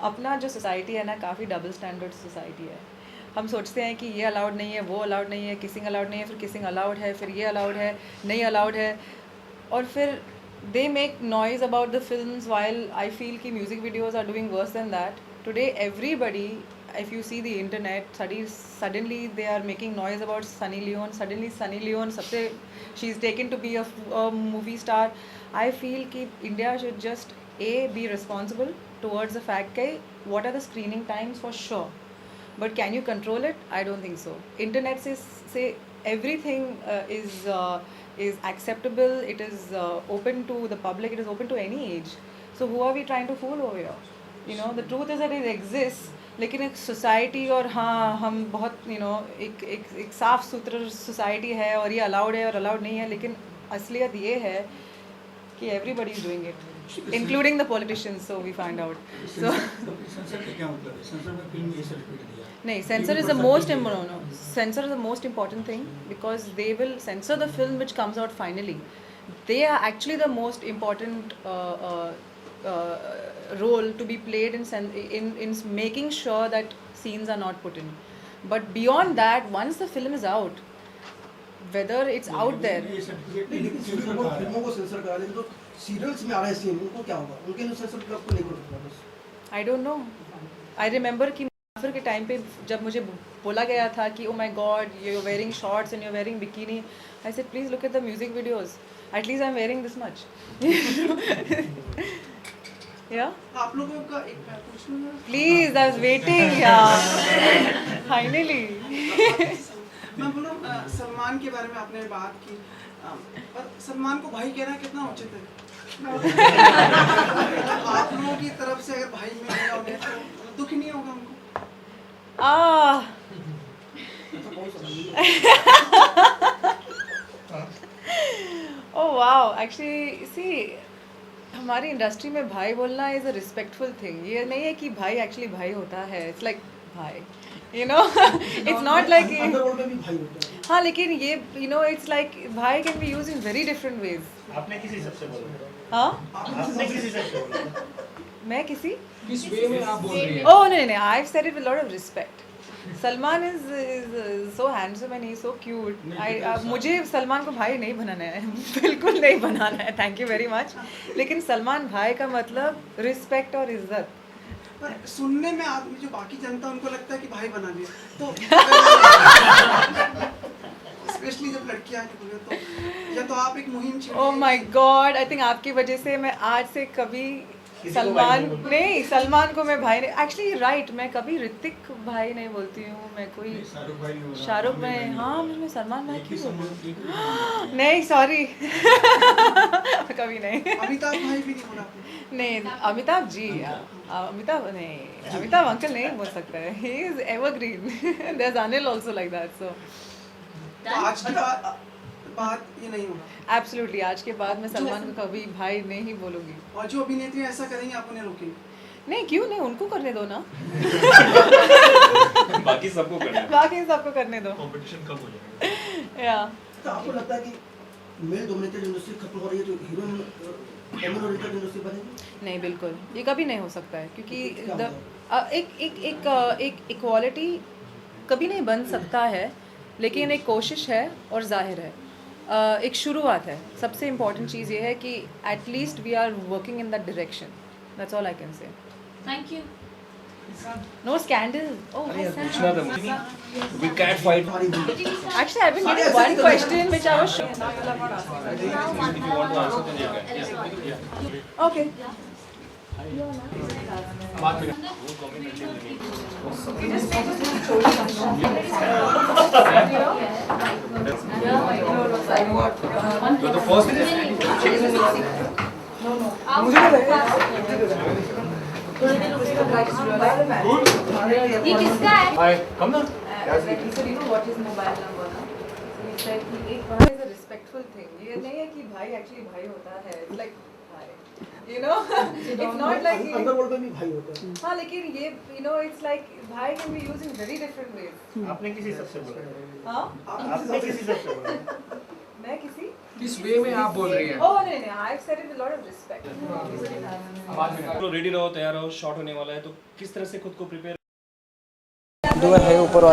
अपना जो सोसाइटी है ना काफ़ी डबल स्टैंडर्ड सोसाइटी है। हम सोचते हैं कि ये अलाउड नहीं है, वो अलाउड नहीं है, किसिंग अलाउड नहीं है, फिर किसिंग अलाउड है, फिर ये अलाउड है, नहीं अलाउड है, और फिर they make noise about the films while I feel कि music videos are doing worse than that. Today everybody, if you see the internet, suddenly they are making noise about Sunny Leone. Suddenly Sunny Leone सबसे she's taken to be a movie star. I feel कि India should just be responsible towards the fact that what are the screening times for sure, but can you control it? I don't think so. Internet says say everything is acceptable. It is open to the public. It is open to any age. So who are we trying to fool over here? The truth is that it exists. लेकिन एक society, और हाँ हम बहुत एक साफ़ सुथरा society है और ये अलाउड है और अलाउड नहीं है, लेकिन असलियत ये है कि everybody is doing it including the politicians. So we find out. So नहीं, censor is the most important thing because they will censor the film which comes out finally. They are actually the most important role to be played in making sure that scenes are not put in. But beyond that, once the film is out, whether it's out there, फिल्मों को sensor करा लेकिन जो serials में आ रहे हैं scene उनको क्या होगा? उनके लिए सेंसर क्लब को लेकर होगा बस. I don't know. I remember कि मुसाफिर के टाइम पे जब मुझे बोला गया था कि oh my god, you're wearing shorts and you're wearing bikini, I said please look at the music videos. At least I'm wearing this much. Yeah. आप लोगों का एक पूछना. Please, I was waiting. Yeah. Finally. मैं बोलूँ सलमान के बारे में आपने बात की, पर सलमान को भाई कहना कितना उचित है? आप लोगों की तरफ से अगर भाई मिल गया उन्हें तो दुख नहीं होगा उनको? Oh wow, actually see, हमारी इंडस्ट्री में भाई बोलना इज़ अ रिस्पेक्टफुल थिंग. ये नहीं है कि भाई एक्चुअली भाई होता है. इट्स लाइक भाई, इट्स नॉट लाइक. अंडरवर्ल्ड में भी भाई होते हैं. हाँ, लेकिन ये इट्स लाइक भाई can be use in very different ways. आपने किसी सबसे बोला? हाँ, आपने किसी सबसे बोला? मैं किसी किस वे में आप बोल रही हैं? Oh no, I have said it with lot of respect. Salman is so handsome and he is so cute. मुझे सलमान को भाई नहीं बनाना है. बिल्कुल नहीं बनाना है. Thank you very much. लेकिन सलमान भाई का मतलब रिस्पेक्ट और इज्जत. पर सुनने में आदमी जो बाकी जनता उनको लगता है कि भाई बना दिया तो स्पेशली जब लड़कियां बोले तो, या तो आप एक मुहिम छेड़. Oh my God, I think आपकी वजह से मैं आज से कभी सलमान को मैं भाई नहीं. एक्चुअली राइट, मैं कभी ऋतिक भाई नहीं बोलती हूँ. मैं कोई शाहरुख में, हाँ मैं सलमान भाई क्यों बोलती हूँ? नहीं सॉरी. कभी नहीं. अमिताभ भाई भी नहीं बोला आपने? नहीं, अमिताभ जी, अमिताभ नहीं, अमिताभ अंकल नहीं बोल सकता है. He is evergreen. There is Anil also like that. So आज की बात ये नहीं होगा. एब्सोल्युटली, आज के बाद मैं सलमान को कभी भाई नहीं बोलूँगी. और जो अभिनेत्री ऐसा करेंगे आप उन्हें रोकेंगे? नहीं, क्यों नहीं, उनको करने दो ना. बाकी सबको करना है. बाकी सबको करने दो. कंपटीशन कम हो जाएगा. या तो आपको लगता है कि मेल डोमिनेटेड इंडस्ट्री खत्म हो रही है तो हीरोइन एमएन ओरिएंटेड इंडस्ट्री बनेगी? नहीं, बिल्कुल ये कभी नहीं हो सकता है, क्योंकि एक इक्वालिटी कभी नहीं बन सकता है, लेकिन एक कोशिश है और जाहिर है एक शुरुआत है. सबसे इम्पॉर्टेंट चीज़ ये है कि at least we are working in that direction. That's all I can say. Thank you. No scandal. Oh, पूछना था. We can't fight. actually I've been getting one question which I was If you want to answer, then you can. okay. You're the first. ये किसका है? Hi, come now. Like he said, you know what his mobile number ना? So he said कि एक भाई is a respectful thing. ये नहीं है कि भाई actually भाई होता है. It's like भाई. It's not like अंडरवर्ल्ड में भी भाई होते हैं. हाँ, लेकिन ये it's like भाई can be used in very different ways. आपने किसी सबसे बोला? हाँ? आपने किसी सबसे बोला? मैं किसी किस वे में आप बोल रही हैं? Oh, नहीं नहीं, I've said it with a lot of respect. चलो रेडी रहो, तैयार रहो, शॉट होने वाला है, तो किस तरह से खुद को प्रिपेयर दुआ है ऊपर